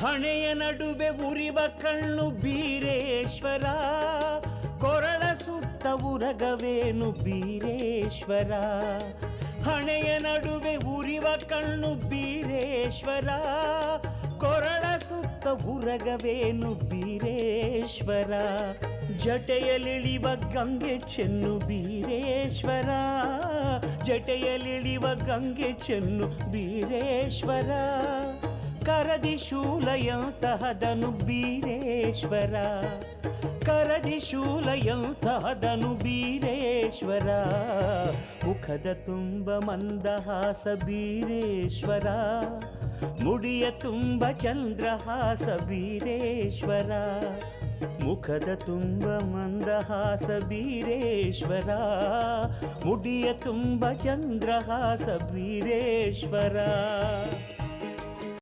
ಹಣೆಯ ನಡುವೆ ಉರಿವ ಕಣ್ಣು ಬೀರೇಶ್ವರ, ಕೊರಳ ಸುತ್ತ ಉರಗವೇನು ಬೀರೇಶ್ವರ. ಹಣೆಯ ನಡುವೆ ಉರಿವ ಕಣ್ಣು ಬೀರೇಶ್ವರ, ಕೊರಳ ಸುತ್ತ ಉರಗವೇನು ಬೀರೇಶ್ವರ. ಜಟೆಯಲಿಳಿವ ಗಂಗೆ ಚೆನ್ನು ಬೀರೇಶ್ವರ, ಜಟೆಯಲಿಳಿವ ಗಂಗೆ ಚೆನ್ನು ಬೀರೇಶ್ವರ. ಕರದಿ ಶೂಲಯಂತಹದನು ಬೀರೇಶ್ವರ, ಕರದಿ ಶೂಲಯಂತಹದನು ಬೀರೇಶ್ವರ. ಮುಖದ ತುಂಬ ಮಂದಹಾಸ ಬೀರೇಶ್ವರ, ಮುಡಿಯ ತುಂಬ ಚಂದ್ರಹಾಸ ಬೀರೇಶ್ವರ. ಮುಖದ ತುಂಬ ಮಂದಹಾಸ ಬೀರೇಶ್ವರ, ಮುಡಿಯ ತುಂಬ ಚಂದ್ರಹಾಸ ಬೀರೇಶ್ವರ.